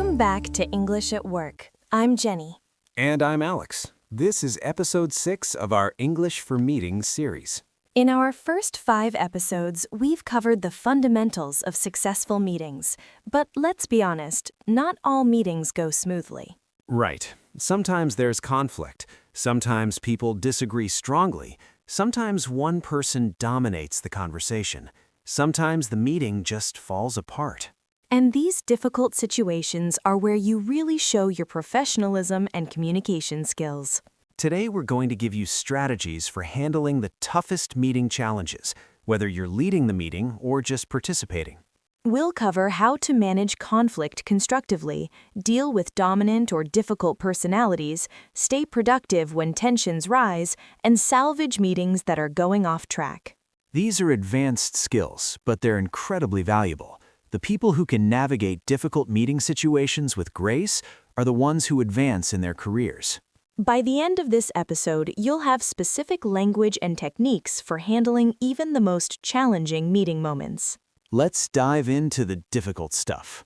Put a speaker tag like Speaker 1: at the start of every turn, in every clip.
Speaker 1: Welcome back to English at Work. I'm Jenny.
Speaker 2: And I'm Alex. This is episode 6 of our English for Meetings series.
Speaker 1: In our first 5 episodes, we've covered the fundamentals of successful meetings. But let's be honest, not all meetings go smoothly.
Speaker 2: Right. Sometimes there's conflict. Sometimes people disagree strongly. Sometimes one person dominates the conversation. Sometimes the meeting just falls apart.
Speaker 1: And these difficult situations are where you really show your professionalism and communication skills.
Speaker 2: Today we're going to give you strategies for handling the toughest meeting challenges, whether you're leading the meeting or just participating.
Speaker 1: We'll cover how to manage conflict constructively, deal with dominant or difficult personalities, stay productive when tensions rise, and salvage meetings that are going off track.
Speaker 2: These are advanced skills, but they're incredibly valuable. The people who can navigate difficult meeting situations with grace are the ones who advance in their careers.
Speaker 1: By the end of this episode, you'll have specific language and techniques for handling even the most challenging meeting moments.
Speaker 2: Let's dive into the difficult stuff.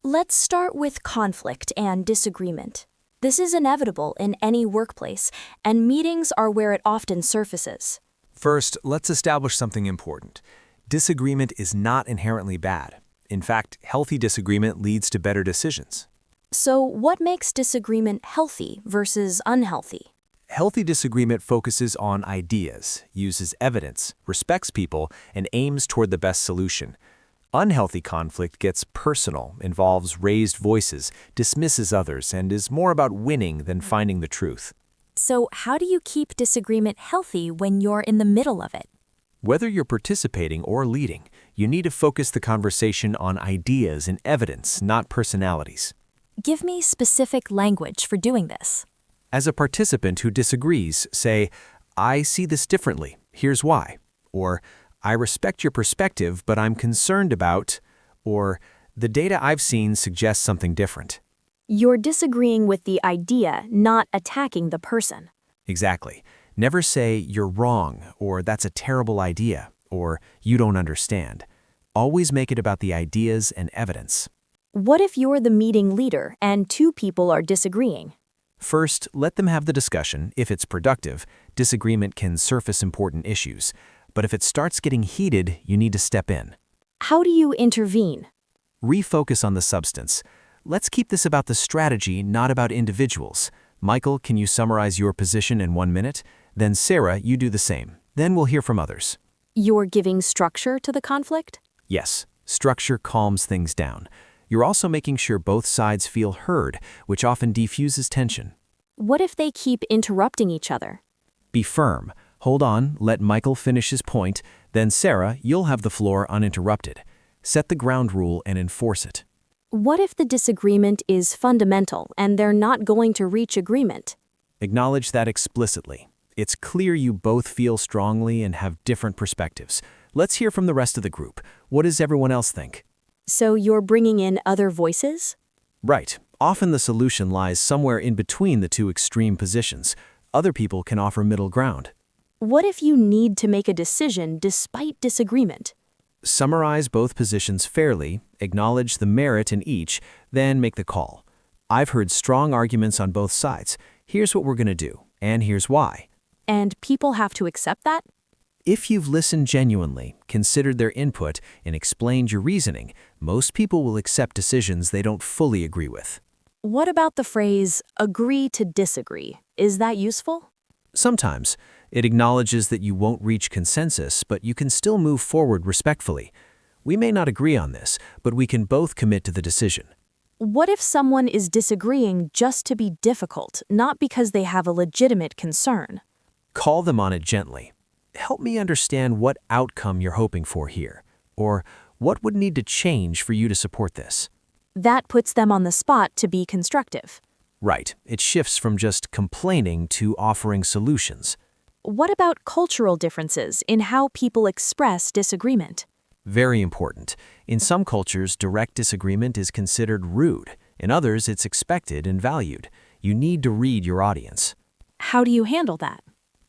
Speaker 3: Let's start with conflict and disagreement. This is inevitable in any workplace, and meetings are where it often surfaces.
Speaker 4: First, let's establish something important. Disagreement is not inherently bad. In fact, healthy disagreement leads to better decisions.
Speaker 3: So, what makes disagreement healthy versus unhealthy?
Speaker 4: Healthy disagreement focuses on ideas, uses evidence, respects people, and aims toward the best solution. Unhealthy conflict gets personal, involves raised voices, dismisses others, and is more about winning than finding the truth.
Speaker 3: So, how do you keep disagreement healthy when you're in the middle of it?
Speaker 4: Whether you're participating or leading, you need to focus the conversation on ideas and evidence, not personalities.
Speaker 3: Give me specific language for doing this.
Speaker 4: As a participant who disagrees, say, "I see this differently, here's why," or "I respect your perspective, but I'm concerned about," or "The data I've seen suggests something different."
Speaker 3: You're disagreeing with the idea, not attacking the person.
Speaker 4: Exactly. Never say, "You're wrong," or "That's a terrible idea," or "You don't understand." Always make it about the ideas and evidence.
Speaker 3: What if you're the meeting leader and 2 people are disagreeing?
Speaker 4: First, let them have the discussion. If it's productive, disagreement can surface important issues. But if it starts getting heated, you need to step in.
Speaker 3: How do you intervene?
Speaker 4: Refocus on the substance. Let's keep this about the strategy, not about individuals. Michael, can you summarize your position in 1 minute? Then Sarah, you do the same. Then we'll hear from others.
Speaker 3: You're giving structure to the conflict?
Speaker 4: Yes, structure calms things down. You're also making sure both sides feel heard, which often defuses tension.
Speaker 3: What if they keep interrupting each other?
Speaker 4: Be firm. Hold on, let Michael finish his point. Then Sarah, you'll have the floor uninterrupted. Set the ground rule and enforce it.
Speaker 3: What if the disagreement is fundamental and they're not going to reach agreement?
Speaker 4: Acknowledge that explicitly. It's clear you both feel strongly and have different perspectives. Let's hear from the rest of the group. What does everyone else think?
Speaker 3: So you're bringing in other voices?
Speaker 4: Right. Often the solution lies somewhere in between the 2 extreme positions. Other people can offer middle ground.
Speaker 3: What if you need to make a decision despite disagreement?
Speaker 4: Summarize both positions fairly, acknowledge the merit in each, then make the call. I've heard strong arguments on both sides. Here's what we're going to do, and here's why.
Speaker 3: And people have to accept that?
Speaker 4: If you've listened genuinely, considered their input, and explained your reasoning, most people will accept decisions they don't fully agree with.
Speaker 3: What about the phrase, agree to disagree? Is that useful?
Speaker 4: Sometimes. It acknowledges that you won't reach consensus, but you can still move forward respectfully. We may not agree on this, but we can both commit to the decision.
Speaker 3: What if someone is disagreeing just to be difficult, not because they have a legitimate concern?
Speaker 4: Call them on it gently. Help me understand what outcome you're hoping for here, or what would need to change for you to support this.
Speaker 3: That puts them on the spot to be constructive.
Speaker 4: Right. It shifts from just complaining to offering solutions.
Speaker 3: What about cultural differences in how people express disagreement?
Speaker 4: Very important. In some cultures, direct disagreement is considered rude. In others, it's expected and valued. You need to read your audience.
Speaker 3: How do you handle that?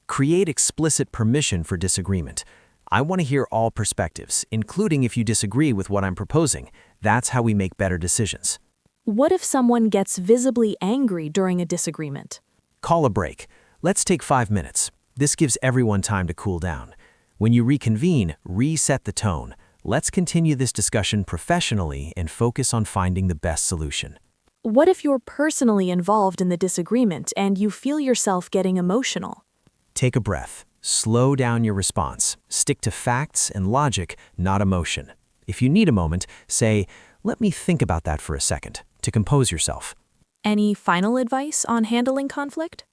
Speaker 4: Create explicit permission for disagreement.
Speaker 2: I want to hear all perspectives, including if you disagree with what I'm proposing. That's how we make better decisions.
Speaker 1: What if someone gets visibly angry during a disagreement?
Speaker 2: Call a break. Let's take 5 minutes. This gives everyone time to cool down. When you reconvene, reset the tone. Let's continue this discussion professionally and focus on finding the best solution.
Speaker 1: What if you're personally involved in the disagreement and you feel yourself getting emotional?
Speaker 2: Take a breath. Slow down your response. Stick to facts and logic, not emotion. If you need a moment, say, "Let me think about that for a second," to compose yourself.
Speaker 1: Any final advice on handling conflict?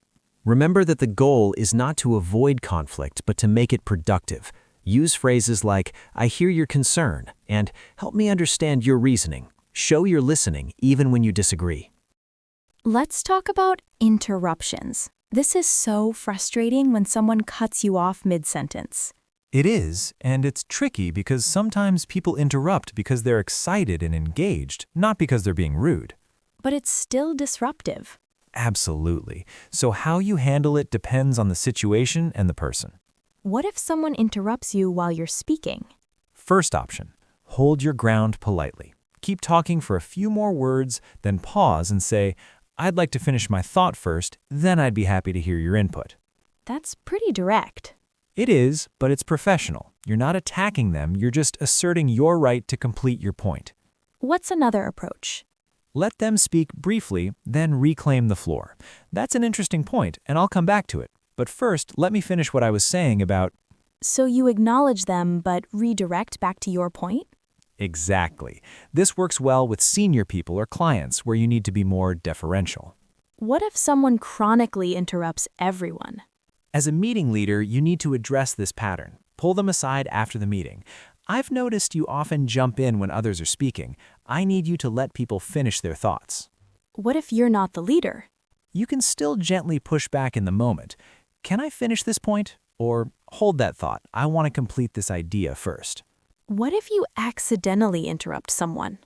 Speaker 2: Remember that the goal is not to avoid conflict, but to make it productive. Use phrases like, "I hear your concern," and "Help me understand your reasoning." Show you're listening even when you disagree.
Speaker 3: Let's talk about interruptions. This is so frustrating when someone cuts you off mid-sentence.
Speaker 4: It is, and it's tricky because sometimes people interrupt because they're excited and engaged, not because they're being rude.
Speaker 3: But it's still disruptive.
Speaker 4: Absolutely. So how you handle it depends on the situation and the person.
Speaker 3: What if someone interrupts you while you're speaking?
Speaker 4: First option, hold your ground politely. Keep talking for a few more words, then pause and say, "I'd like to finish my thought first, then I'd be happy to hear your input."
Speaker 3: That's pretty direct.
Speaker 4: It is, but it's professional. You're not attacking them, you're just asserting your right to complete your point.
Speaker 3: What's another approach?
Speaker 4: Let them speak briefly, then reclaim the floor. That's an interesting point, and I'll come back to it. But first, let me finish what I was saying about...
Speaker 3: So you acknowledge them but redirect back to your point?
Speaker 4: Exactly. This works well with senior people or clients where you need to be more deferential.
Speaker 3: What if someone chronically interrupts everyone?
Speaker 4: As a meeting leader, you need to address this pattern. Pull them aside after the meeting. "I've noticed you often jump in when others are speaking. I need you to let people finish their thoughts."
Speaker 3: What if you're not the leader?
Speaker 4: You can still gently push back in the moment. "Can I finish this point?" Or, "Hold that thought. I want to complete this idea first."
Speaker 1: What if you accidentally interrupt someone?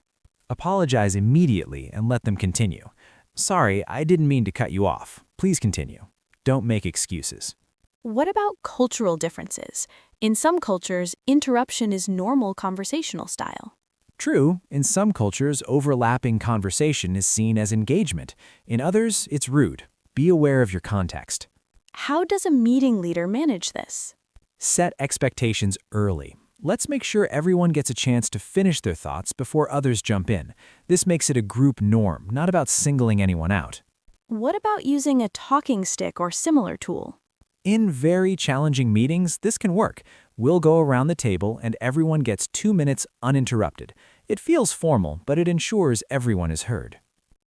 Speaker 4: Apologize immediately and let them continue. "Sorry, I didn't mean to cut you off. Please continue." Don't make excuses.
Speaker 1: What about cultural differences? In some cultures, interruption is normal conversational style.
Speaker 4: True, in some cultures, overlapping conversation is seen as engagement. In others, it's rude. Be aware of your context.
Speaker 1: How does a meeting leader manage this?
Speaker 4: Set expectations early. Let's make sure everyone gets a chance to finish their thoughts before others jump in. This makes it a group norm, not about singling anyone out.
Speaker 1: What about using a talking stick or similar tool?
Speaker 4: In very challenging meetings, this can work. We'll go around the table and everyone gets 2 minutes uninterrupted. It feels formal, but it ensures everyone is heard.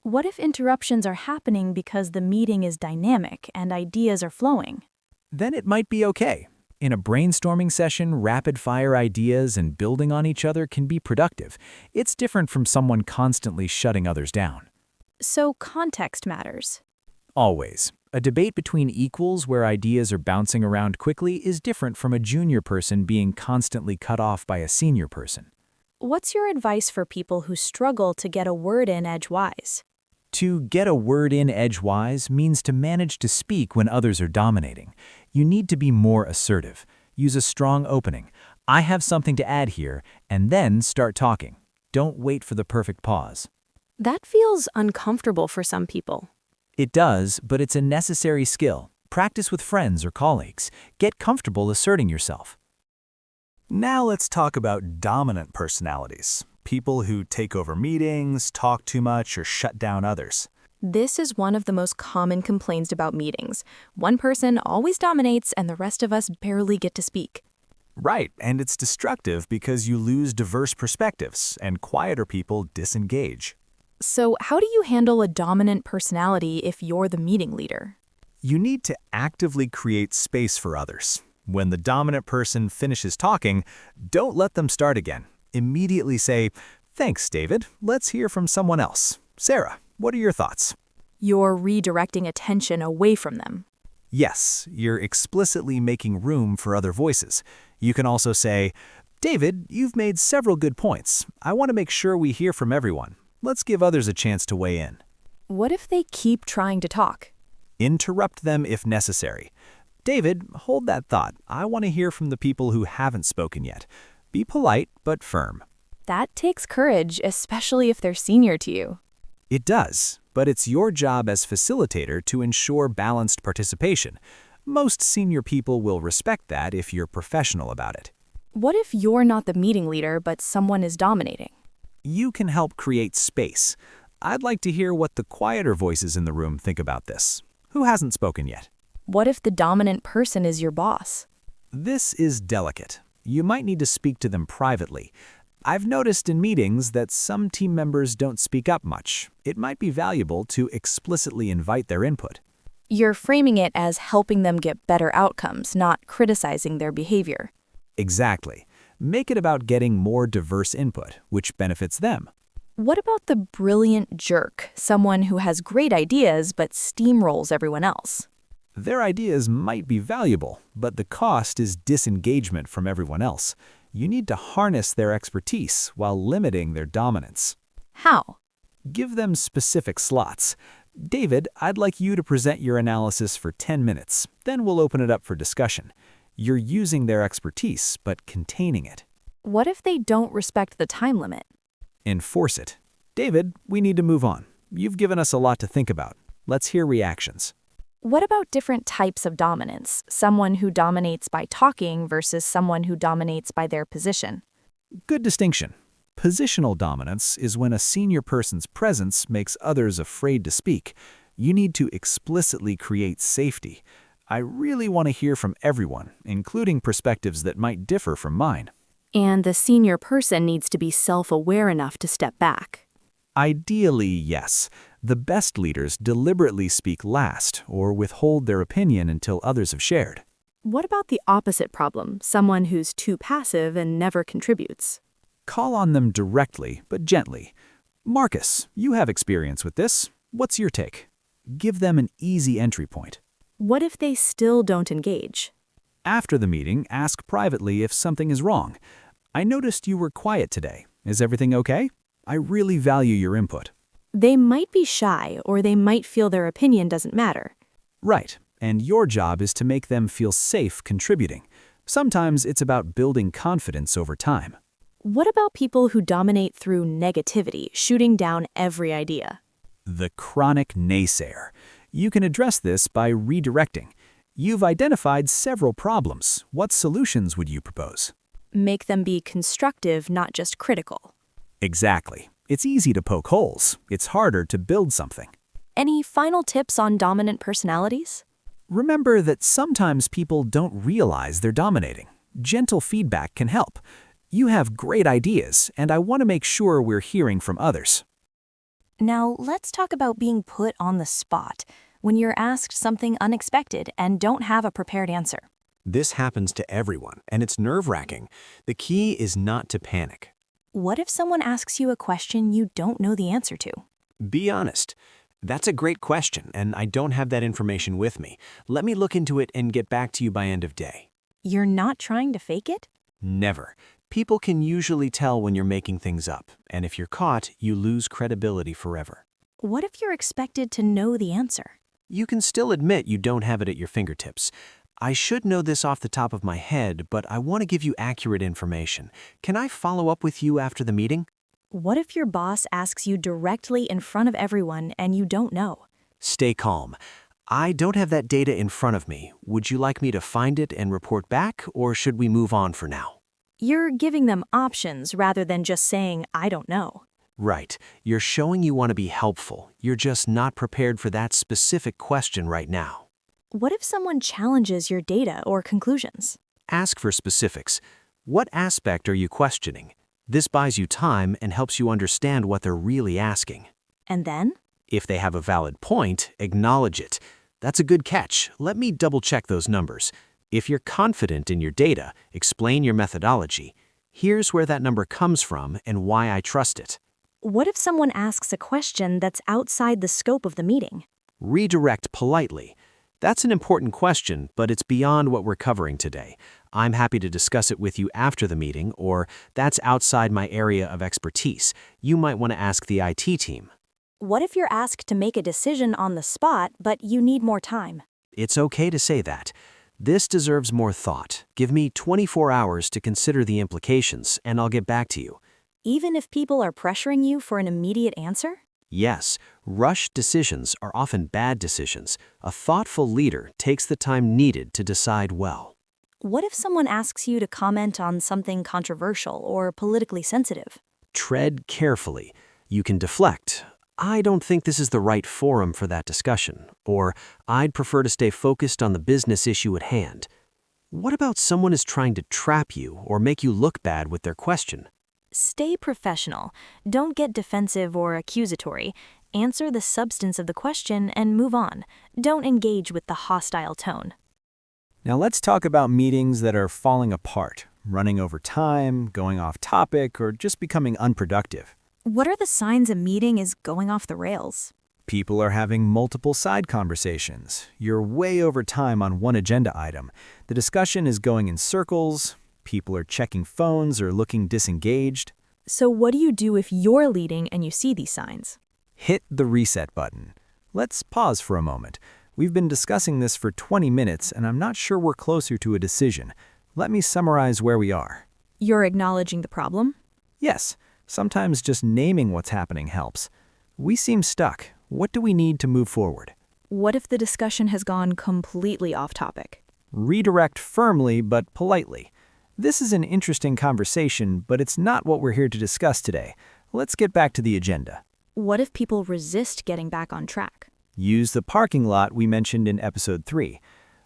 Speaker 1: What if interruptions are happening because the meeting is dynamic and ideas are flowing?
Speaker 4: Then it might be okay. In a brainstorming session, rapid-fire ideas and building on each other can be productive. It's different from someone constantly shutting others down.
Speaker 1: So context matters.
Speaker 4: Always. A debate between equals where ideas are bouncing around quickly is different from a junior person being constantly cut off by a senior person.
Speaker 1: What's your advice for people who struggle to get a word in edgewise?
Speaker 4: To get a word in edgewise means to manage to speak when others are dominating. You need to be more assertive. Use a strong opening. "I have something to add here," and then start talking. Don't wait for the perfect pause.
Speaker 1: That feels uncomfortable for some people.
Speaker 4: It does, but it's a necessary skill. Practice with friends or colleagues. Get comfortable asserting yourself.
Speaker 5: Now let's talk about dominant personalities. People who take over meetings, talk too much, or shut down others.
Speaker 1: This is one of the most common complaints about meetings. One person always dominates and the rest of us barely get to speak.
Speaker 5: Right, and it's destructive because you lose diverse perspectives, and quieter people disengage.
Speaker 1: So how do you handle a dominant personality if you're the meeting leader?
Speaker 5: You need to actively create space for others. When the dominant person finishes talking, don't let them start again. Immediately say, "Thanks, David. Let's hear from someone else. Sarah, what are your thoughts?"
Speaker 1: You're redirecting attention away from them.
Speaker 5: Yes, you're explicitly making room for other voices. You can also say, "David, you've made several good points. I want to make sure we hear from everyone. Let's give others a chance to weigh in."
Speaker 1: What if they keep trying to talk?
Speaker 5: Interrupt them if necessary. David, hold that thought. I want to hear from the people who haven't spoken yet. Be polite, but firm.
Speaker 1: That takes courage, especially if they're senior to you.
Speaker 5: It does, but it's your job as facilitator to ensure balanced participation. Most senior people will respect that if you're professional about it.
Speaker 1: What if you're not the meeting leader, but someone is dominating?
Speaker 5: You can help create space. I'd like to hear what the quieter voices in the room think about this. Who hasn't spoken yet?
Speaker 1: What if the dominant person is your boss?
Speaker 5: This is delicate. You might need to speak to them privately. I've noticed in meetings that some team members don't speak up much. It might be valuable to explicitly invite their input.
Speaker 1: You're framing it as helping them get better outcomes, not criticizing their behavior.
Speaker 5: Exactly. Make it about getting more diverse input, which benefits them.
Speaker 1: What about the brilliant jerk, someone who has great ideas but steamrolls everyone else?
Speaker 5: Their ideas might be valuable, but the cost is disengagement from everyone else. You need to harness their expertise while limiting their dominance.
Speaker 1: How?
Speaker 5: Give them specific slots. David, I'd like you to present your analysis for 10 minutes. Then we'll open it up for discussion. You're using their expertise, but containing it.
Speaker 1: What if they don't respect the time limit?
Speaker 5: Enforce it. David, we need to move on. You've given us a lot to think about. Let's hear reactions.
Speaker 1: What about different types of dominance? Someone who dominates by talking versus someone who dominates by their position.
Speaker 5: Good distinction. Positional dominance is when a senior person's presence makes others afraid to speak. You need to explicitly create safety. I really want to hear from everyone, including perspectives that might differ from mine.
Speaker 1: And the senior person needs to be self-aware enough to step back.
Speaker 5: Ideally, yes. The best leaders deliberately speak last or withhold their opinion until others have shared.
Speaker 1: What about the opposite problem, someone who's too passive and never contributes?
Speaker 5: Call on them directly, but gently. Marcus, you have experience with this. What's your take? Give them an easy entry point.
Speaker 1: What if they still don't engage?
Speaker 5: After the meeting, ask privately if something is wrong. I noticed you were quiet today. Is everything okay? I really value your input.
Speaker 1: They might be shy, or they might feel their opinion doesn't matter.
Speaker 5: Right, and your job is to make them feel safe contributing. Sometimes it's about building confidence over time.
Speaker 1: What about people who dominate through negativity, shooting down every idea?
Speaker 5: The chronic naysayer. You can address this by redirecting. You've identified several problems. What solutions would you propose?
Speaker 1: Make them be constructive, not just critical.
Speaker 5: Exactly. It's easy to poke holes. It's harder to build something.
Speaker 1: Any final tips on dominant personalities?
Speaker 5: Remember that sometimes people don't realize they're dominating. Gentle feedback can help. You have great ideas, and I want to make sure we're hearing from others.
Speaker 1: Now, let's talk about being put on the spot when you're asked something unexpected and don't have a prepared answer.
Speaker 2: This happens to everyone, and it's nerve-wracking. The key is not to panic.
Speaker 1: What if someone asks you a question you don't know the answer to?
Speaker 2: Be honest. That's a great question, and I don't have that information with me. Let me look into it and get back to you by end of day.
Speaker 1: You're not trying to fake it?
Speaker 2: Never. People can usually tell when you're making things up, and if you're caught, you lose credibility forever.
Speaker 1: What if you're expected to know the answer?
Speaker 2: You can still admit you don't have it at your fingertips. I should know this off the top of my head, but I want to give you accurate information. Can I follow up with you after the meeting?
Speaker 1: What if your boss asks you directly in front of everyone and you don't know?
Speaker 2: Stay calm. I don't have that data in front of me. Would you like me to find it and report back, or should we move on for now?
Speaker 1: You're giving them options rather than just saying, I don't know.
Speaker 2: Right. You're showing you want to be helpful. You're just not prepared for that specific question right now.
Speaker 1: What if someone challenges your data or conclusions?
Speaker 2: Ask for specifics. What aspect are you questioning? This buys you time and helps you understand what they're really asking.
Speaker 1: And then?
Speaker 2: If they have a valid point, acknowledge it. That's a good catch. Let me double-check those numbers. If you're confident in your data, explain your methodology. Here's where that number comes from and why I trust it.
Speaker 1: What if someone asks a question that's outside the scope of the meeting?
Speaker 2: Redirect politely. That's an important question, but it's beyond what we're covering today. I'm happy to discuss it with you after the meeting, or that's outside my area of expertise. You might want to ask the IT team.
Speaker 1: What if you're asked to make a decision on the spot, but you need more time?
Speaker 2: It's okay to say that. This deserves more thought. Give me 24 hours to consider the implications, and I'll get back to you.
Speaker 3: Even if people are pressuring you for an immediate answer?
Speaker 2: Yes, rushed decisions are often bad decisions. A thoughtful leader takes the time needed to decide well.
Speaker 3: What if someone asks you to comment on something controversial or politically sensitive?
Speaker 2: Tread carefully. You can deflect. I don't think this is the right forum for that discussion, or I'd prefer to stay focused on the business issue at hand. What about someone is trying to trap you or make you look bad with their question?
Speaker 3: Stay professional. Don't get defensive or accusatory. Answer the substance of the question and move on. Don't engage with the hostile tone.
Speaker 5: Now let's talk about meetings that are falling apart, running over time, going off topic, or just becoming unproductive.
Speaker 3: What are the signs a meeting is going off the rails?
Speaker 5: People are having multiple side conversations. You're way over time on one agenda item. The discussion is going in circles. People are checking phones or looking disengaged.
Speaker 3: So what do you do if you're leading and you see these signs?
Speaker 5: Hit the reset button. Let's pause for a moment. We've been discussing this for 20 minutes, and I'm not sure we're closer to a decision. Let me summarize where we are.
Speaker 3: You're acknowledging the problem?
Speaker 5: Yes, sometimes just naming what's happening helps. We seem stuck. What do we need to move forward?
Speaker 3: What if the discussion has gone completely off topic?
Speaker 5: Redirect firmly but politely. This is an interesting conversation, but it's not what we're here to discuss today. Let's get back to the agenda.
Speaker 3: What if people resist getting back on track?
Speaker 5: Use the parking lot we mentioned in episode 3.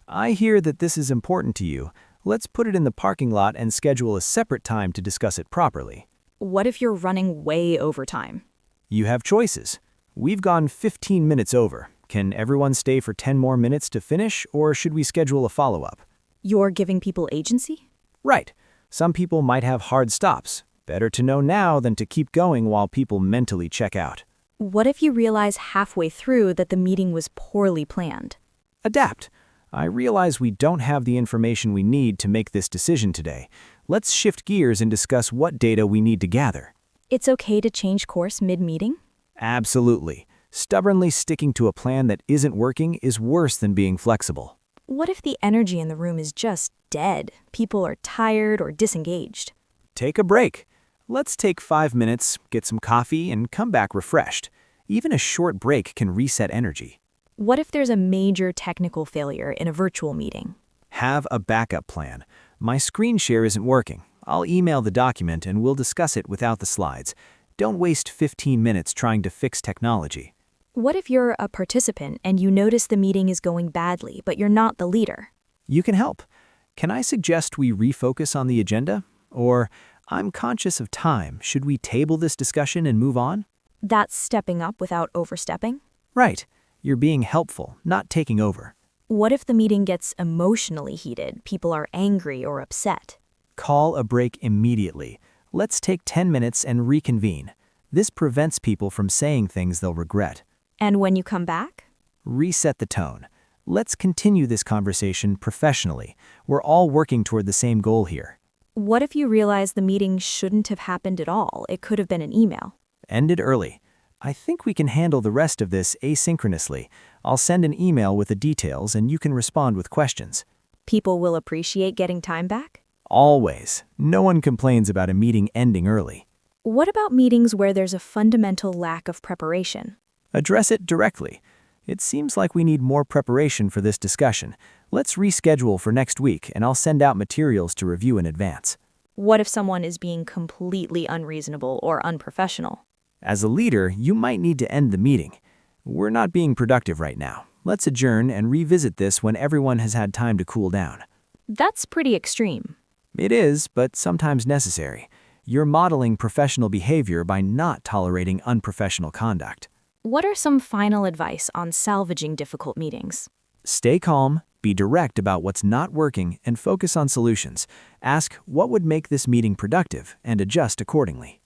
Speaker 5: I hear that this is important to you. Let's put it in the parking lot and schedule a separate time to discuss it properly.
Speaker 3: What if you're running way over time?
Speaker 5: You have choices. We've gone 15 minutes over. Can everyone stay for 10 more minutes to finish, or should we schedule a follow-up?
Speaker 3: You're giving people agency?
Speaker 5: Right. Some people might have hard stops. Better to know now than to keep going while people mentally check out.
Speaker 3: What if you realize halfway through that the meeting was poorly planned?
Speaker 5: Adapt. I realize we don't have the information we need to make this decision today. Let's shift gears and discuss what data we need to gather.
Speaker 3: It's okay to change course mid-meeting?
Speaker 5: Absolutely. Stubbornly sticking to a plan that isn't working is worse than being flexible.
Speaker 3: What if the energy in the room is just dead? People are tired or disengaged.
Speaker 5: Take a break. Let's take 5 minutes, get some coffee, and come back refreshed. Even a short break can reset energy.
Speaker 3: What if there's a major technical failure in a virtual meeting?
Speaker 5: Have a backup plan. My screen share isn't working. I'll email the document and we'll discuss it without the slides. Don't waste 15 minutes trying to fix technology.
Speaker 3: What if you're a participant and you notice the meeting is going badly, but you're not the leader?
Speaker 5: You can help. Can I suggest we refocus on the agenda? Or, I'm conscious of time. Should we table this discussion and move on?
Speaker 3: That's stepping up without overstepping?
Speaker 5: Right. You're being helpful, not taking over.
Speaker 3: What if the meeting gets emotionally heated? People are angry or upset.
Speaker 5: Call a break immediately. Let's take 10 minutes and reconvene. This prevents people from saying things they'll regret.
Speaker 3: And when you come back?
Speaker 5: Reset the tone. Let's continue this conversation professionally. We're all working toward the same goal here.
Speaker 3: What if you realize the meeting shouldn't have happened at all? It could have been an email.
Speaker 5: End it early. I think we can handle the rest of this asynchronously. I'll send an email with the details and you can respond with questions.
Speaker 3: People will appreciate getting time back?
Speaker 5: Always. No one complains about a meeting ending early.
Speaker 3: What about meetings where there's a fundamental lack of preparation?
Speaker 5: Address it directly. It seems like we need more preparation for this discussion. Let's reschedule for next week and I'll send out materials to review in advance.
Speaker 3: What if someone is being completely unreasonable or unprofessional?
Speaker 5: As a leader, you might need to end the meeting. We're not being productive right now. Let's adjourn and revisit this when everyone has had time to cool down.
Speaker 3: That's pretty extreme.
Speaker 5: It is, but sometimes necessary. You're modeling professional behavior by not tolerating unprofessional conduct.
Speaker 3: What are some final advice on salvaging difficult meetings?
Speaker 5: Stay calm, be direct about what's not working, and focus on solutions. Ask what would make this meeting productive and adjust accordingly.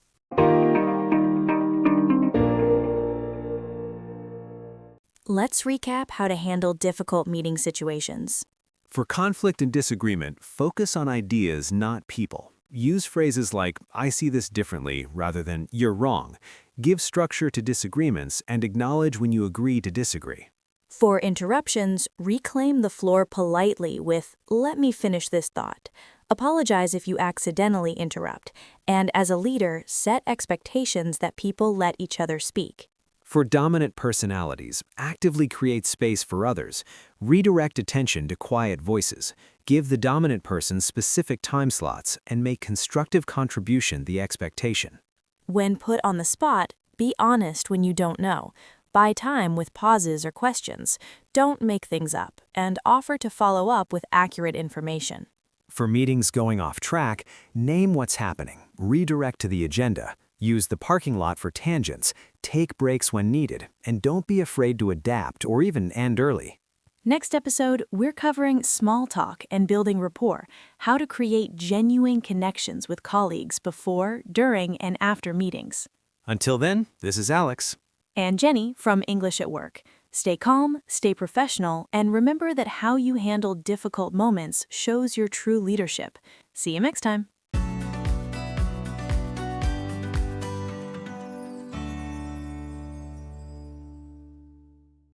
Speaker 3: Let's recap how to handle difficult meeting situations.
Speaker 2: For conflict and disagreement, focus on ideas, not people. Use phrases like, I see this differently, rather than, you're wrong. Give structure to disagreements and acknowledge when you agree to disagree.
Speaker 3: For interruptions, reclaim the floor politely with, "Let me finish this thought." Apologize if you accidentally interrupt, and as a leader, set expectations that people let each other speak.
Speaker 2: For dominant personalities, actively create space for others, redirect attention to quiet voices, give the dominant person specific time slots, and make constructive contribution the expectation.
Speaker 3: When put on the spot, be honest when you don't know. Buy time with pauses or questions. Don't make things up, and offer to follow up with accurate information.
Speaker 2: For meetings going off track, name what's happening, redirect to the agenda, use the parking lot for tangents, take breaks when needed, and don't be afraid to adapt or even end early.
Speaker 1: Next episode, we're covering small talk and building rapport, how to create genuine connections with colleagues before, during, and after meetings.
Speaker 2: Until then, this is Alex.
Speaker 1: And Jenny from English at Work. Stay calm, stay professional, and remember that how you handle difficult moments shows your true leadership. See you next time.